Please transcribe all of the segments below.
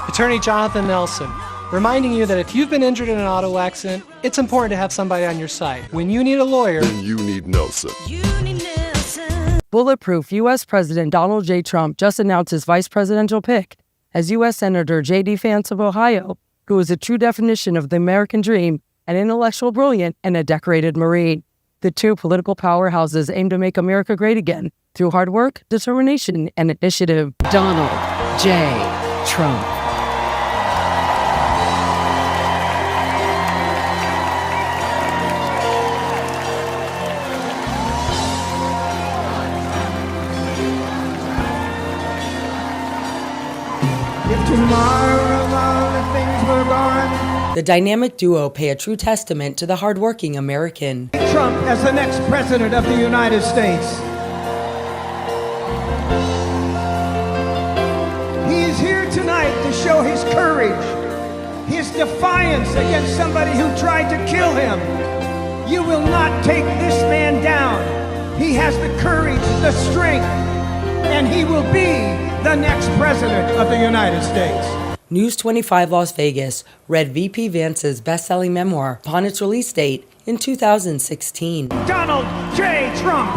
Attorney Jonathan Nelson, reminding you that if you've been injured in an auto accident, it's important to have somebody on your side. When you need a lawyer, then you need Nelson. Bulletproof U.S. President Donald J. Trump just announced his vice presidential pick as U.S. Senator JD Vance of Ohio, who is a true definition of the American dream, an intellectual brilliant, and a decorated Marine. The two political powerhouses aim to make America great again through hard work, determination, and initiative. Donald J. Trump. If tomorrow all the things were gone. The dynamic duo pay a true testament to the hardworking American. Trump as the next president of the United States. He is here tonight to show his courage, his defiance against somebody who tried to kill him. You will not take this man down. He has the courage, the strength, and he will be the next president of the United States. News 25 Las Vegas read VP Vance's best-selling memoir upon its release date in 2016. Donald J. Trump.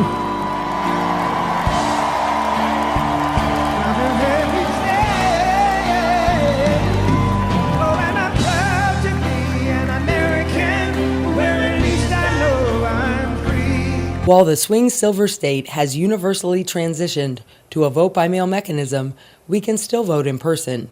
While the swing silver state has universally transitioned to a vote-by-mail mechanism, we can still vote in person.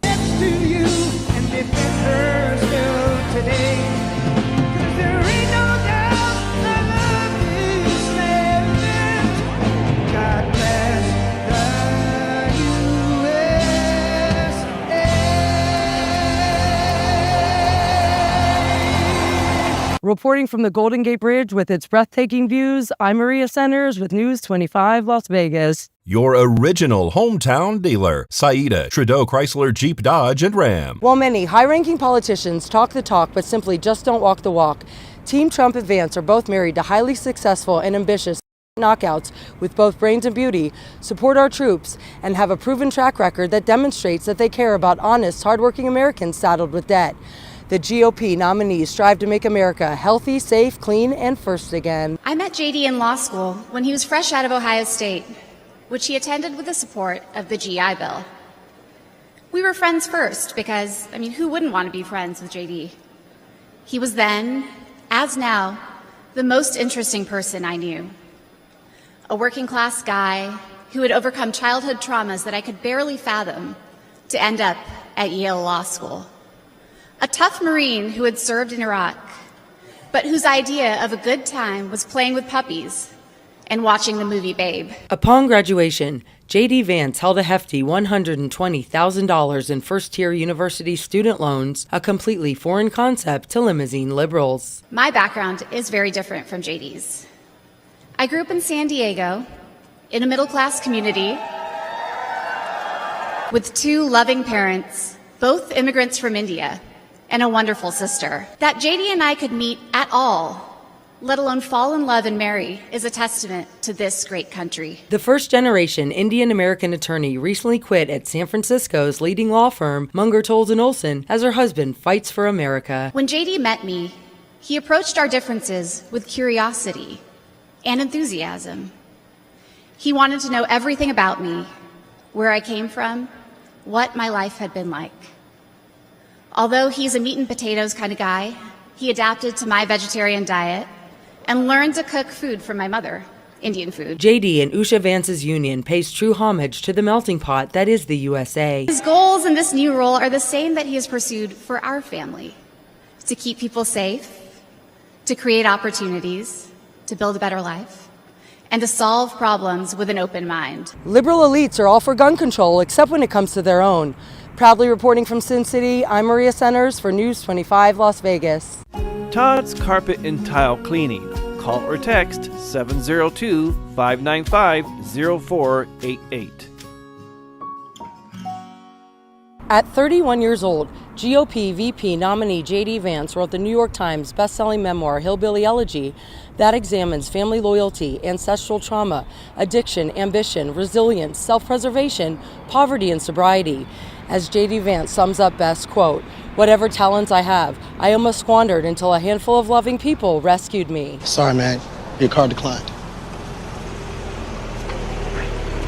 Reporting from the Golden Gate Bridge with its breathtaking views, I'm Maria Centers with News 25 Las Vegas. Your original hometown dealer, Saida, Trudeau Chrysler, Jeep, Dodge, and Ram. While many high-ranking politicians talk the talk but simply just don't walk the walk, Team Trump and Vance are both married to highly successful and ambitious knockouts with both brains and beauty, support our troops, and have a proven track record that demonstrates that they care about honest, hardworking Americans saddled with debt. The GOP nominees strive to make America healthy, safe, clean, and first again. I met JD in law school when he was fresh out of Ohio State, which he attended with the support of the GI Bill. We were friends first because, who wouldn't want to be friends with JD? He was then, as now, the most interesting person I knew. A working class guy who had overcome childhood traumas that I could barely fathom to end up at Yale Law School. A tough Marine who had served in Iraq, but whose idea of a good time was playing with puppies and watching the movie Babe. Upon graduation, JD Vance held a hefty $120,000 in first-tier university student loans, a completely foreign concept to limousine liberals. My background is very different from JD's. I grew up in San Diego, in a middle-class community, with two loving parents, both immigrants from India, and a wonderful sister. That JD and I could meet at all, let alone fall in love and marry, is a testament to this great country. The first-generation Indian-American attorney recently quit at San Francisco's leading law firm, Munger, Tolles & Olson, as her husband fights for America. When JD met me, he approached our differences with curiosity and enthusiasm. He wanted to know everything about me, where I came from, what my life had been like. Although he's a meat and potatoes kind of guy, he adapted to my vegetarian diet and learned to cook food from my mother, Indian food. JD and Usha Vance's union pays true homage to the melting pot that is the USA. His goals in this new role are the same that he has pursued for our family: to keep people safe, to create opportunities, to build a better life, and to solve problems with an open mind. Liberal elites are all for gun control except when it comes to their own. Proudly reporting from Sin City, I'm Maria Centers for News 25 Las Vegas. Todd's Carpet and Tile Cleaning. Call or text 702-595-0488. At 31 years old, GOP VP nominee JD Vance wrote the New York Times best-selling memoir Hillbilly Elegy that examines family loyalty, ancestral trauma, addiction, ambition, resilience, self-preservation, poverty, and sobriety. As JD Vance sums up best, quote, "Whatever talents I have, I almost squandered until a handful of loving people rescued me." Sorry, man. Your card declined.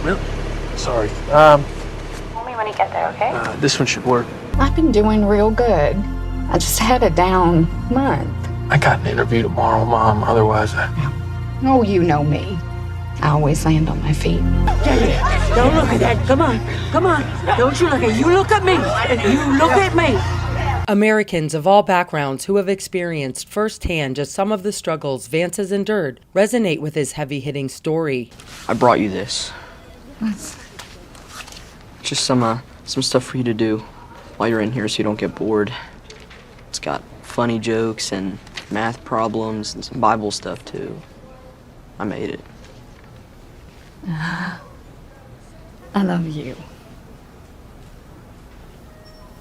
Really? Sorry. Call me when you get there, okay? This one should work. I've been doing real good. I just had a down month. I got an interview tomorrow, Mom. Otherwise, Oh, you know me. I always land on my feet. Don't look at that. Come on. Come on. Don't you look at you. Look at me. You look at me. Americans of all backgrounds who have experienced firsthand just some of the struggles Vance has endured resonate with his heavy-hitting story. I brought you this. Just some stuff for you to do while you're in here so you don't get bored. It's got funny jokes and math problems and some Bible stuff too. I made it. I love you.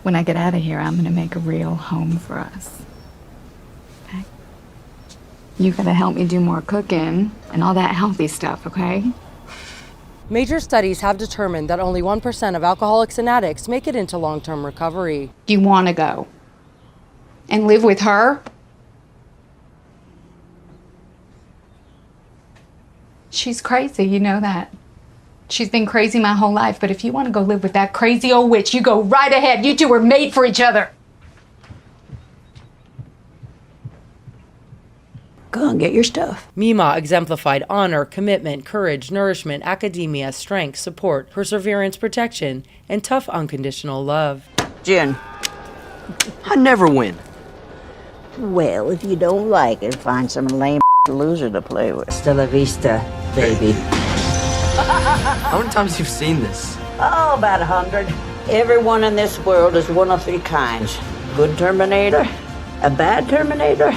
When I get out of here, I'm gonna make a real home for us. Okay? You gotta help me do more cooking and all that healthy stuff, okay? Major studies have determined that only 1% of alcoholics and addicts make it into long-term recovery. Do you wanna go and live with her? She's crazy, you know that. She's been crazy my whole life, but if you want to go live with that crazy old witch, you go right ahead. You two are made for each other. Go and get your stuff. Mima exemplified honor, commitment, courage, nourishment, academia, strength, support, perseverance, protection, and tough unconditional love. Jen. I never win. Well, if you don't like it, find some lame loser to play with. Hasta la vista, baby. How many times have you seen this? Oh, about 100. Everyone in this world is one of three kinds. Good Terminator, a bad Terminator,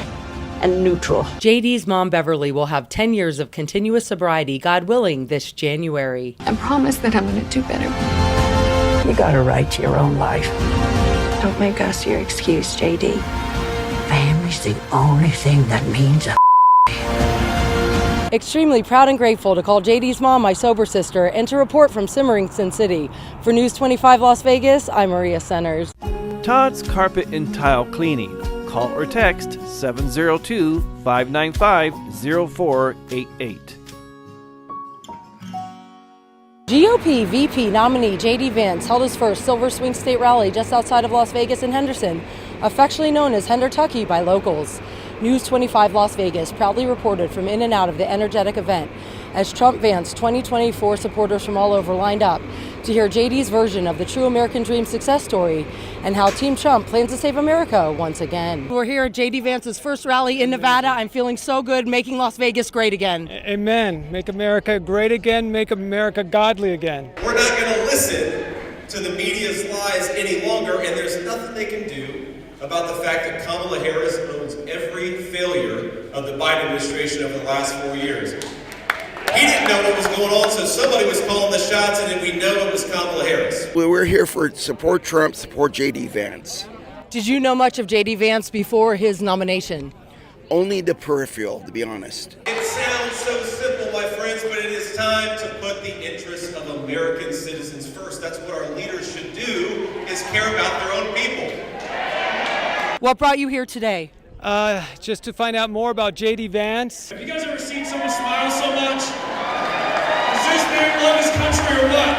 and neutral. JD's mom, Beverly, will have 10 years of continuous sobriety, God willing, this January. I promise that I'm going to do better. You got a right to your own life. Don't make us your excuse, JD. Family's the only thing that means a Extremely proud and grateful to call JD's mom my sober sister and to report from Simmerington City. For News 25 Las Vegas, I'm Maria Centers. Todd's Carpet and Tile Cleaning. Call or text 702-595-0488. GOP VP nominee JD Vance held his first Silver Swing State rally just outside of Las Vegas in Henderson, affectionately known as Hendertucky by locals. News 25 Las Vegas proudly reported from in and out of the energetic event as Trump-Vance 2024 supporters from all over lined up to hear JD's version of the true American dream success story and how Team Trump plans to save America once again. We're here at JD Vance's first rally in Nevada. I'm feeling so good, making Las Vegas great again. Amen. Make America great again. Make America godly again. We're not going to listen to the media's lies any longer, and there's nothing they can do about the fact that Kamala Harris owns every failure of the Biden administration over the last 4 years. He didn't know what was going on, so somebody was calling the shots, and then we know it was Kamala Harris. Well, we're here for support Trump, support JD Vance. Did you know much of JD Vance before his nomination? Only the peripheral, to be honest. It sounds so simple, my friends, but it is time to put the interests of American citizens first. That's what our leaders should do, is care about their own people. What brought you here today? Just to find out more about JD Vance. Have you guys ever seen someone smile so much? Does this man love his country or what?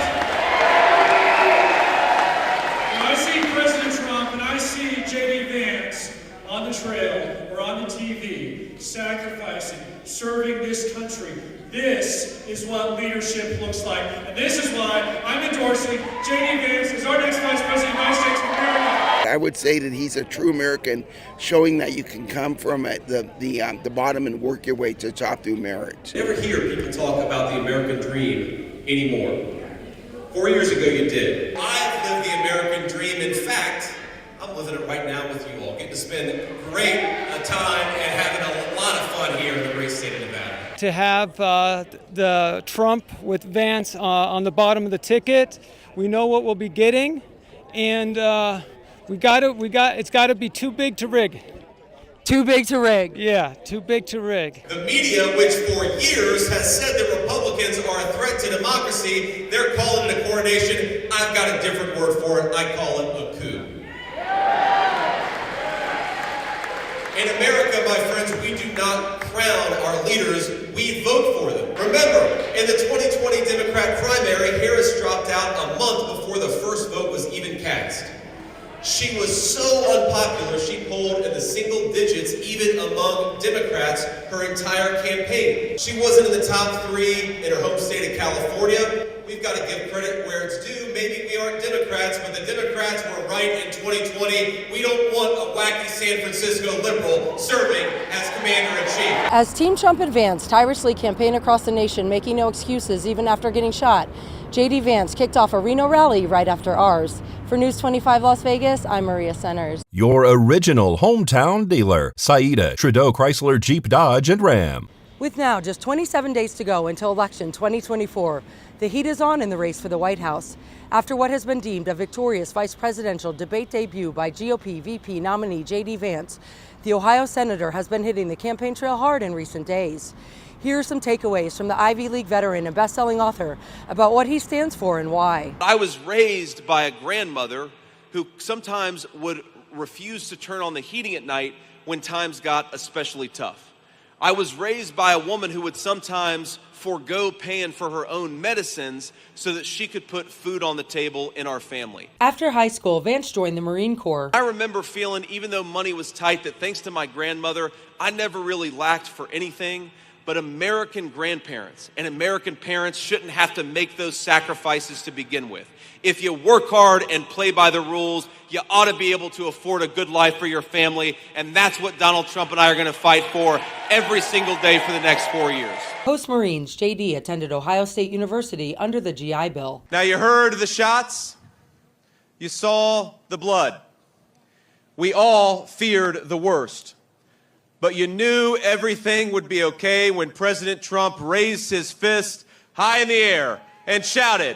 When I see President Trump and I see JD Vance on the trail or on the TV, sacrificing, serving this country, this is what leadership looks like. And this is why I'm endorsing JD Vance as our next Vice President of the United States of America. I would say that he's a true American, showing that you can come from the bottom and work your way to the top through merit. Never hear people talk about the American dream anymore. 4 years ago you did. I've lived the American dream. In fact, I'm living it right now with you all. Getting to spend great time and having a lot of fun here in the great state of Nevada. To have the Trump with Vance on the bottom of the ticket, we know what we'll be getting, and it's got to be too big to rig. Too big to rig. Yeah, too big to rig. The media, which for years has said that Republicans are a threat to democracy, they're calling it a coronation. I've got a different word for it. I call it a coup. In America, my friends, we do not crown our leaders, we vote for them. Remember, in the 2020 Democrat primary, Harris dropped out a month before the first vote was even cast. She was so unpopular, she polled in the single digits even among Democrats her entire campaign. She wasn't in the top 3 in her home state of California. We've got to give credit where it's due. Maybe we aren't Democrats, but the Democrats were right in 2020. We don't want a wacky San Francisco liberal serving as commander-in-chief. As Team Trump advanced, tirelessly campaign across the nation, making no excuses even after getting shot, JD Vance kicked off a Reno rally right after ours. For News 25 Las Vegas, I'm Maria Centers. Your original hometown dealer, Saida, Trudeau Chrysler Jeep Dodge and Ram. With now just 27 days to go until election 2024, the heat is on in the race for the White House. After what has been deemed a victorious vice presidential debate debut by GOP VP nominee JD Vance, the Ohio senator has been hitting the campaign trail hard in recent days. Here are some takeaways from the Ivy League veteran and best-selling author about what he stands for and why. I was raised by a grandmother who sometimes would refuse to turn on the heating at night when times got especially tough. I was raised by a woman who would sometimes forego paying for her own medicines so that she could put food on the table in our family. After high school, Vance joined the Marine Corps. I remember feeling, even though money was tight, that thanks to my grandmother, I never really lacked for anything. But American grandparents and American parents shouldn't have to make those sacrifices to begin with. If you work hard and play by the rules, you ought to be able to afford a good life for your family, and that's what Donald Trump and I are going to fight for every single day for the next 4 years. Post-Marines, JD attended Ohio State University under the GI Bill. Now you heard the shots, you saw the blood. We all feared the worst. But you knew everything would be okay when President Trump raised his fist high in the air and shouted,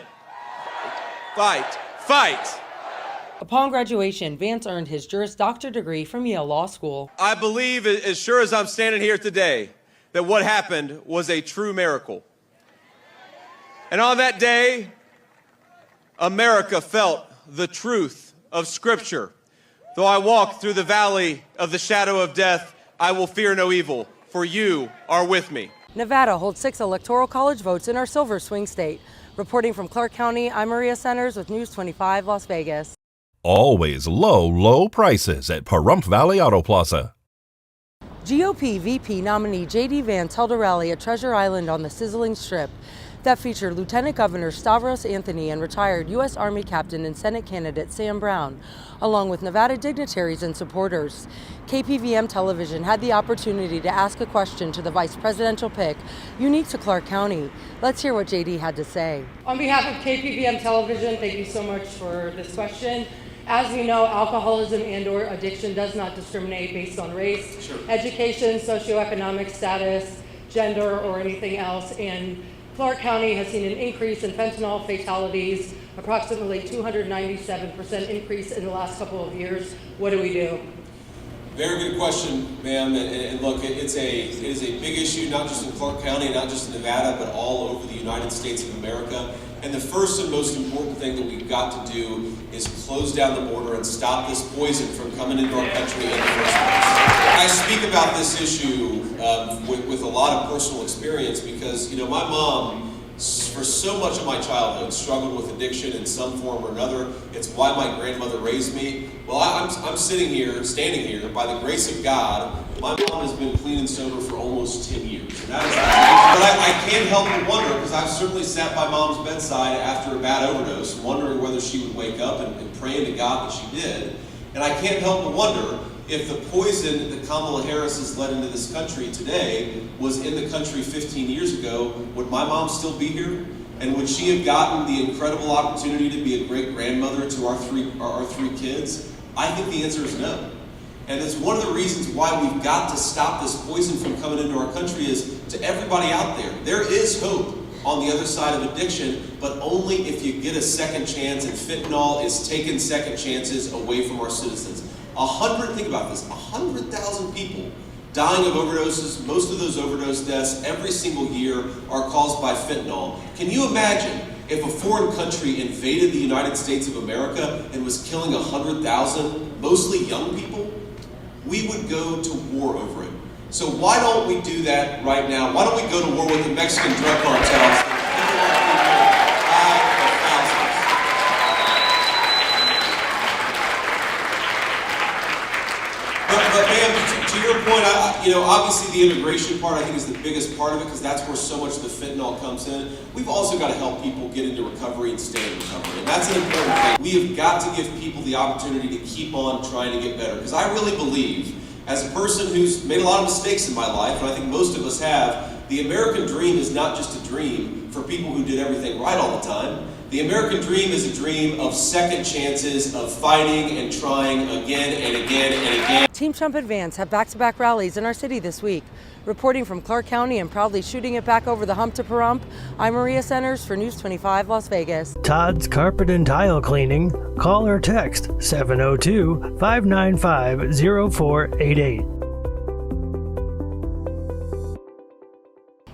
"Fight, fight." Upon graduation, Vance earned his Juris Doctor degree from Yale Law School. I believe, as sure as I'm standing here today, that what happened was a true miracle. And on that day, America felt the truth of Scripture. Though I walk through the valley of the shadow of death, I will fear no evil, for you are with me. Nevada holds 6 electoral college votes in our silver swing state. Reporting from Clark County, I'm Maria Centers with News 25 Las Vegas. Always low prices at Pahrump Valley Auto Plaza. GOP VP nominee JD Vance held a rally at Treasure Island on the Sizzling Strip that featured Lieutenant Governor Stavros Anthony and retired U.S. Army Captain and Senate candidate Sam Brown, along with Nevada dignitaries and supporters. KPVM-Television had the opportunity to ask a question to the vice presidential pick, unique to Clark County. Let's hear what JD had to say. On behalf of KPVM-Television, thank you so much for this question. As you know, alcoholism and/or addiction does not discriminate based on race, education, socioeconomic status, gender, or anything else. And Clark County has seen an increase in fentanyl fatalities, approximately 297% increase in the last couple of years. What do we do? Very good question, ma'am. And look, it is a big issue, not just in Clark County, not just in Nevada, but all over the United States of America. And the first and most important thing that we've got to do is close down the border and stop this poison from coming into our country in the first place. I speak about this issue with a lot of personal experience because, you know, my mom, for so much of my childhood, struggled with addiction in some form or another. It's why my grandmother raised me. Well, I'm standing here, by the grace of God. My mom has been clean and sober for almost 10 years. And that is but I can't help but wonder, because I've certainly sat by Mom's bedside after a bad overdose, wondering whether she would wake up and praying to God that she did. And I can't help but wonder if the poison that Kamala Harris has led into this country today was in the country 15 years ago, would my mom still be here? And would she have gotten the incredible opportunity to be a great grandmother to our three kids? I think the answer is no. And it's one of the reasons why we've got to stop this poison from coming into our country is to everybody out there. There is hope on the other side of addiction, but only if you get a second chance, and fentanyl is taking second chances away from our citizens. Think about this, 100,000 people dying of overdoses. Most of those overdose deaths every single year are caused by fentanyl. Can you imagine if a foreign country invaded the United States of America and was killing 100,000, mostly young people? We would go to war over it. So why don't we do that right now? Why don't we go to war with the Mexican drug cartels? But ma'am, to your point, obviously the immigration part I think is the biggest part of it because that's where so much of the fentanyl comes in. We've also got to help people get into recovery and stay in recovery, and that's an important thing. We have got to give people the opportunity to keep on trying to get better because I really believe, as a person who's made a lot of mistakes in my life, and I think most of us have, the American dream is not just a dream for people who did everything right all the time. The American dream is a dream of second chances, of fighting and trying again and again and again. Team Trump Advance have back-to-back rallies in our city this week. Reporting from Clark County and proudly shooting it back over the hump to Pahrump, I'm Maria Centers for News 25 Las Vegas. Todd's Carpet and Tile Cleaning. Call or text 702-595-0488.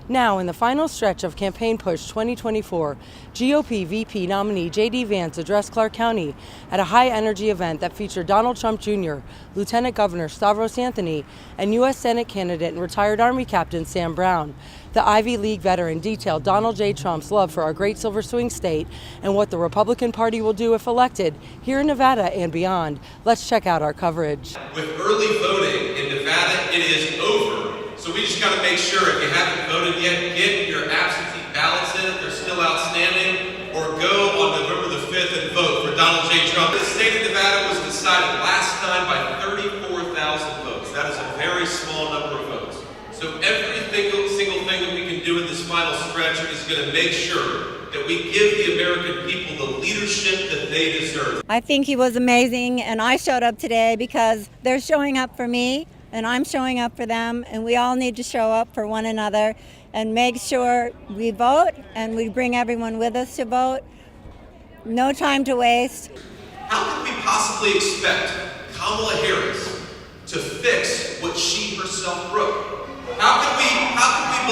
Now, in the final stretch of Campaign Push 2024, GOP VP nominee JD Vance addressed Clark County at a high-energy event that featured Donald Trump Jr., Lieutenant Governor Stavros Anthony, and U.S. Senate candidate and retired Army Captain Sam Brown. The Ivy League veteran detailed Donald J. Trump's love for our great Silver Swing state and what the Republican Party will do if elected here in Nevada and beyond. Let's check out our coverage. With early voting in Nevada, it is over. So we just got to make sure if you haven't voted yet, get your absentee ballots in if they're still outstanding, or go on November the 5th and vote for Donald J. Trump. The state of Nevada was decided last time by 34,000 votes. That is a very small number of votes. So every single thing that we can do in this final stretch is going to make sure that we give the American people the leadership that they deserve. I think he was amazing, and I showed up today because they're showing up for me. And I'm showing up for them, and we all need to show up for one another and make sure we vote and we bring everyone with us to vote. No time to waste. How can we possibly expect Kamala Harris to fix what she herself broke? How can we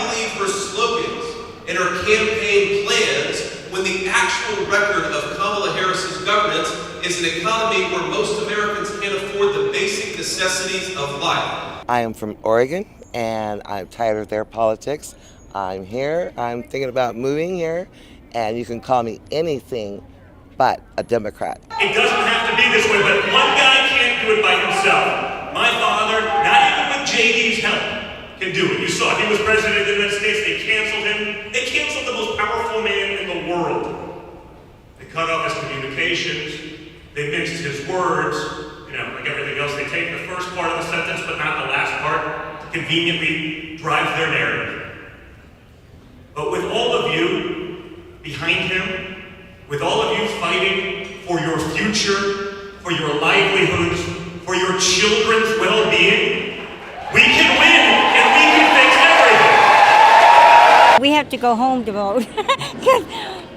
believe her slogans and her campaign plans when the actual record of Kamala Harris's governance is an economy where most Americans can't afford the basic necessities of life? I am from Oregon, and I'm tired of their politics. I'm here. I'm thinking about moving here, and you can call me anything but a Democrat. It doesn't have to be this way, but one guy can't do it by himself. My father, not even with JD's help, can do it. You saw it. He was president of the United States. They canceled him. They canceled the most powerful man in the world. They cut off his communications. They mixed his words. Like everything else, they take the first part of the sentence, but not the last part, to conveniently drive their narrative. But with all of you behind him, with all of you fighting for your future, for your livelihoods, for your children's well-being, we can win and we can fix everything. We have to go home to vote because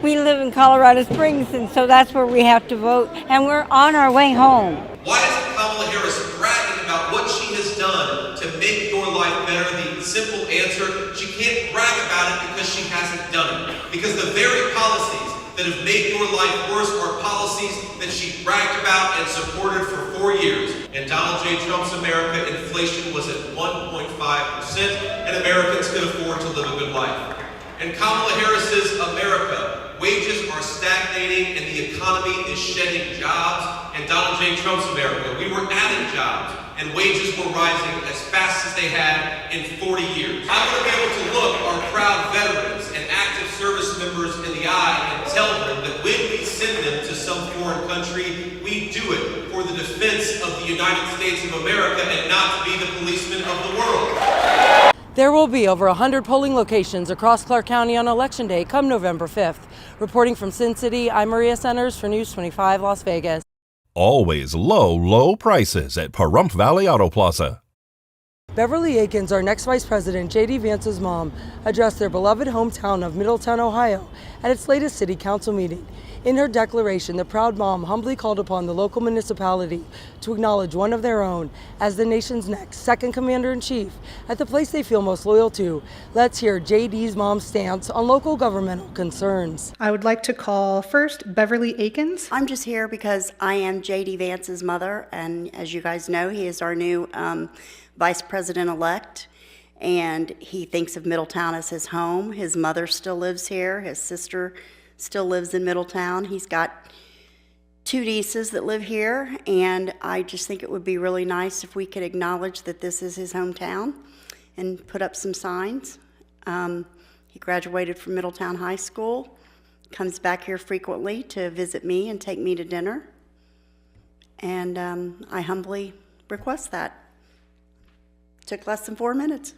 we live in Colorado Springs, and so that's where we have to vote, and we're on our way home. Why isn't Kamala Harris bragging about what she has done to make your life better? The simple answer, she can't brag about it because she hasn't done it. Because the very policies that have made your life worse are policies that she bragged about and supported for 4 years. In Donald J. Trump's America, inflation was at 1.5%, and Americans could afford to live a good life. In Kamala Harris's America, wages are stagnating and the economy is shedding jobs. In Donald J. Trump's America, we were adding jobs and wages were rising as fast as they had in 40 years. I want to be able to look our proud veterans and active service members in the eye and tell them that when we send them to some foreign country, we do it for the defense of the United States of America and not to be the policemen of the world. There will be over 100 polling locations across Clark County on Election Day come November 5th. Reporting from Sin City, I'm Maria Centers for News 25 Las Vegas. Always low prices at Pahrump Valley Auto Plaza. Beverly Akins, our next Vice President, JD Vance's mom, addressed their beloved hometown of Middletown, Ohio, at its latest City Council meeting. In her declaration, the proud mom humbly called upon the local municipality to acknowledge one of their own as the nation's next second commander-in-chief at the place they feel most loyal to. Let's hear JD's mom's stance on local governmental concerns. I would like to call first Beverly Akins. I'm just here because I am JD Vance's mother, and as you guys know, he is our new Vice President-elect, and he thinks of Middletown as his home. His mother still lives here. His sister still lives in Middletown. He's got 2 nieces that live here, and I just think it would be really nice if we could acknowledge that this is his hometown and put up some signs. He graduated from Middletown High School, comes back here frequently to visit me and take me to dinner, and I humbly request that. Took less than 4 minutes.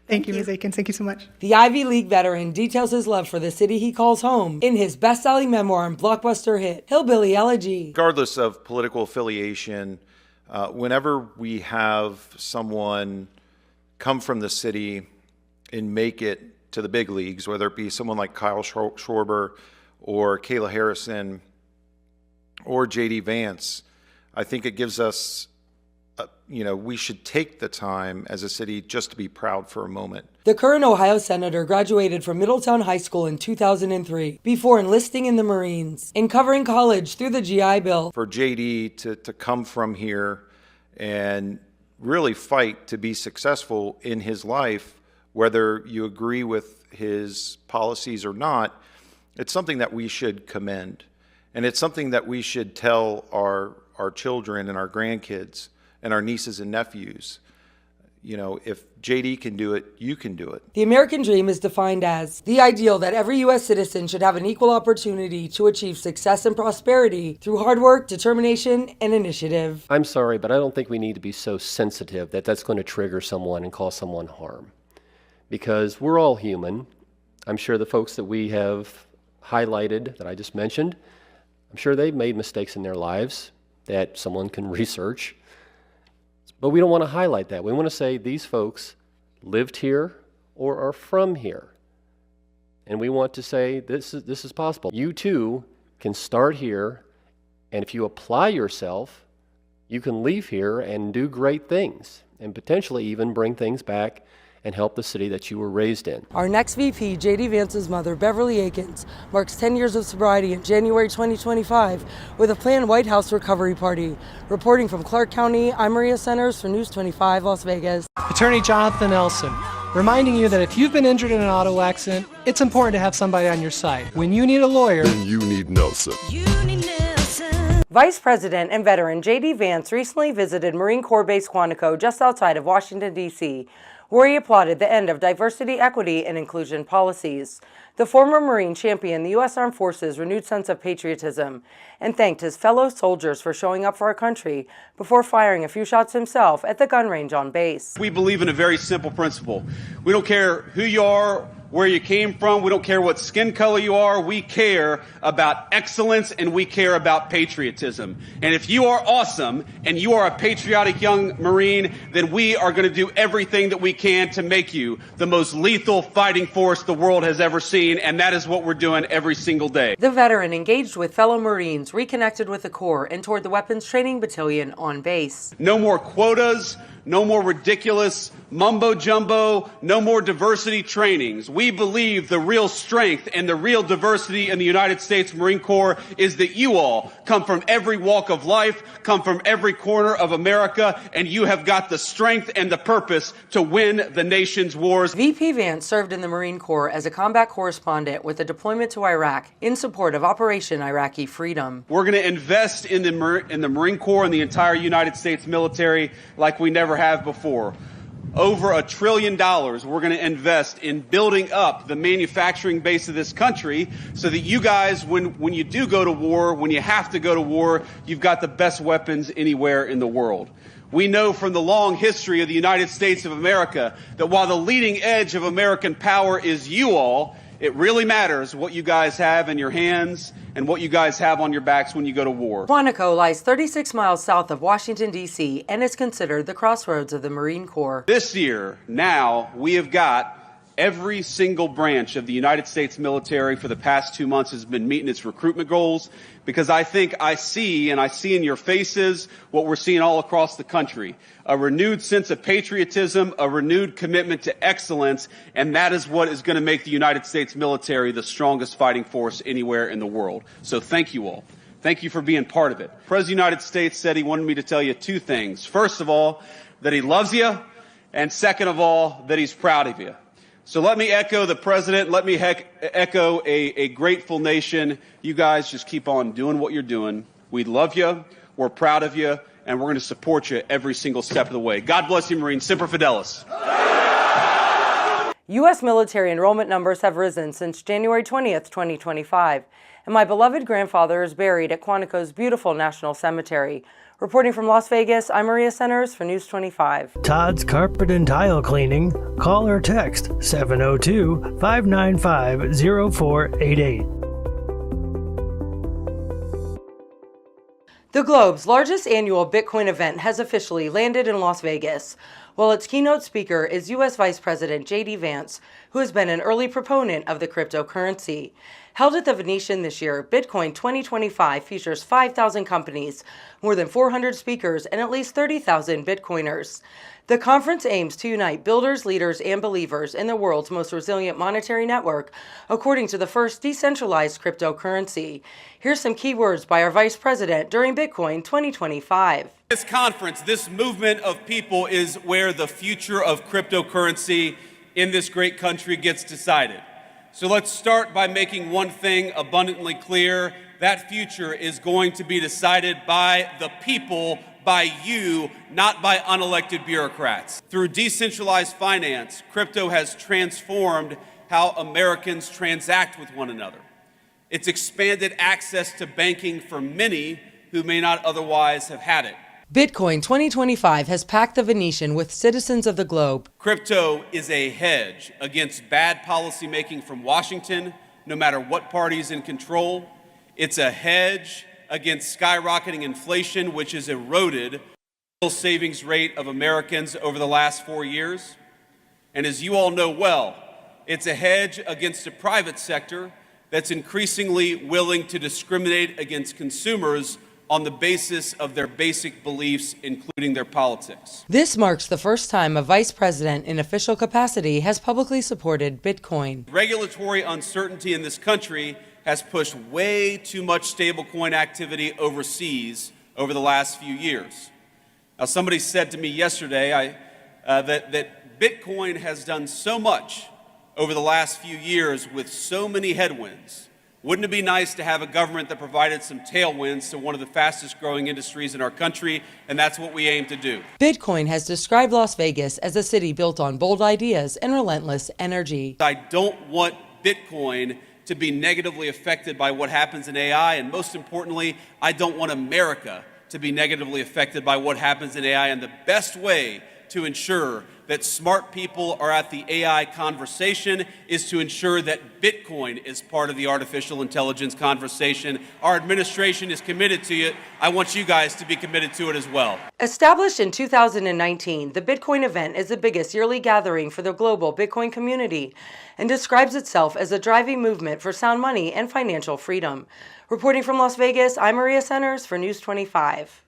Thank you, Ms. Akins. Thank you so much. The Ivy League veteran details his love for the city he calls home in his best-selling memoir and blockbuster hit, Hillbilly Elegy. Regardless of political affiliation, whenever we have someone come from the city and make it to the big leagues, whether it be someone like Kyle Schwarber or Kayla Harrison or JD Vance, I think it gives us we should take the time as a city just to be proud for a moment. The current Ohio senator graduated from Middletown High School in 2003 before enlisting in the Marines and covering college through the GI Bill. For JD to come from here and really fight to be successful in his life, whether you agree with his policies or not, it's something that we should commend. And it's something that we should tell our children and our grandkids and our nieces and nephews. If JD can do it, you can do it. The American dream is defined as the ideal that every U.S. citizen should have an equal opportunity to achieve success and prosperity through hard work, determination, and initiative. I'm sorry, but I don't think we need to be so sensitive that that's going to trigger someone and cause someone harm. Because we're all human. I'm sure the folks that we have highlighted, that I just mentioned, I'm sure they've made mistakes in their lives that someone can research. But we don't want to highlight that. We want to say these folks lived here or are from here. And we want to say this is possible. You too can start here, and if you apply yourself, you can leave here and do great things and potentially even bring things back and help the city that you were raised in. Our next VP, JD Vance's mother, Beverly Akins, marks 10 years of sobriety in January 2025 with a planned White House recovery party. Reporting from Clark County, I'm Maria Centers for News 25, Las Vegas. Attorney Jonathan Nelson, reminding you that if you've been injured in an auto accident, it's important to have somebody on your side. When you need a lawyer, then you need Nelson. Vice President and veteran JD Vance recently visited Marine Corps Base Quantico just outside of Washington, D.C., where he applauded the end of diversity, equity, and inclusion policies. The former Marine championed the U.S. Armed Forces' renewed sense of patriotism and thanked his fellow soldiers for showing up for our country before firing a few shots himself at the gun range on base. We believe in a very simple principle. We don't care who you are, where you came from. We don't care what skin color you are. We care about excellence and we care about patriotism. And if you are awesome and you are a patriotic young Marine, then we are going to do everything that we can to make you the most lethal fighting force the world has ever seen. And that is what we're doing every single day. The veteran engaged with fellow Marines, reconnected with the Corps, and toured the Weapons Training Battalion on base. No more quotas. No more ridiculous mumbo-jumbo, no more diversity trainings. We believe the real strength and the real diversity in the United States Marine Corps is that you all come from every walk of life, come from every corner of America, and you have got the strength and the purpose to win the nation's wars. VP Vance served in the Marine Corps as a combat correspondent with a deployment to Iraq in support of Operation Iraqi Freedom. We're going to invest in the Marine Corps and the entire United States military like we never have before. Over $1 trillion we're going to invest in building up the manufacturing base of this country so that you guys, when you do go to war, when you have to go to war, you've got the best weapons anywhere in the world. We know from the long history of the United States of America that while the leading edge of American power is you all, It really matters what you guys have in your hands and what you guys have on your backs when you go to war. Quantico lies 36 miles south of Washington, D.C., and is considered the crossroads of the Marine Corps. This year, now, we have got every single branch of the United States military for the past 2 months has been meeting its recruitment goals, because I think I see in your faces what we're seeing all across the country. A renewed sense of patriotism, a renewed commitment to excellence, and that is what is going to make the United States military the strongest fighting force anywhere in the world. So thank you all. Thank you for being part of it. The President of the United States said he wanted me to tell you 2 things. First of all, that he loves you, and second of all, that he's proud of you. So let me echo the President, let me echo a grateful nation. You guys just keep on doing what you're doing. We love you, we're proud of you, and we're going to support you every single step of the way. God bless you, Marines. Semper Fidelis. U.S. military enrollment numbers have risen since January 20th, 2025, and my beloved grandfather is buried at Quantico's beautiful National Cemetery. Reporting from Las Vegas, I'm Maria Centers for News 25. Todd's Carpet and Tile Cleaning. Call or text 702-595-0488. The Globe's largest annual Bitcoin event has officially landed in Las Vegas, while its keynote speaker is U.S. Vice President JD Vance, who has been an early proponent of the cryptocurrency. Held at the Venetian this year, Bitcoin 2025 features 5,000 companies, more than 400 speakers, and at least 30,000 Bitcoiners. The conference aims to unite builders, leaders, and believers in the world's most resilient monetary network, according to the first decentralized cryptocurrency. Here's some key words by our Vice President during Bitcoin 2025. This conference, this movement of people is where the future of cryptocurrency in this great country gets decided. So let's start by making one thing abundantly clear. That future is going to be decided by the people, by you, not by unelected bureaucrats. Through decentralized finance, crypto has transformed how Americans transact with one another. It's expanded access to banking for many who may not otherwise have had it. Bitcoin 2025 has packed the Venetian with citizens of the globe. Crypto is a hedge against bad policymaking from Washington, no matter what party is in control. It's a hedge against skyrocketing inflation, which has eroded the savings rate of Americans over the last 4 years. And as you all know well, it's a hedge against a private sector that's increasingly willing to discriminate against consumers on the basis of their basic beliefs, including their politics. This marks the first time a vice president in official capacity has publicly supported Bitcoin. Regulatory uncertainty in this country has pushed way too much stablecoin activity overseas over the last few years. Now, somebody said to me yesterday that Bitcoin has done so much over the last few years with so many headwinds. Wouldn't it be nice to have a government that provided some tailwinds to one of the fastest growing industries in our country? And that's what we aim to do. Bitcoin has described Las Vegas as a city built on bold ideas and relentless energy. I don't want Bitcoin to be negatively affected by what happens in AI. And most importantly, I don't want America to be negatively affected by what happens in AI. And the best way to ensure that smart people are at the AI conversation is to ensure that Bitcoin is part of the artificial intelligence conversation. Our administration is committed to it. I want you guys to be committed to it as well. Established in 2019, the Bitcoin event is the biggest yearly gathering for the global Bitcoin community and describes itself as a driving movement for sound money and financial freedom. Reporting from Las Vegas, I'm Maria Centers for News 25.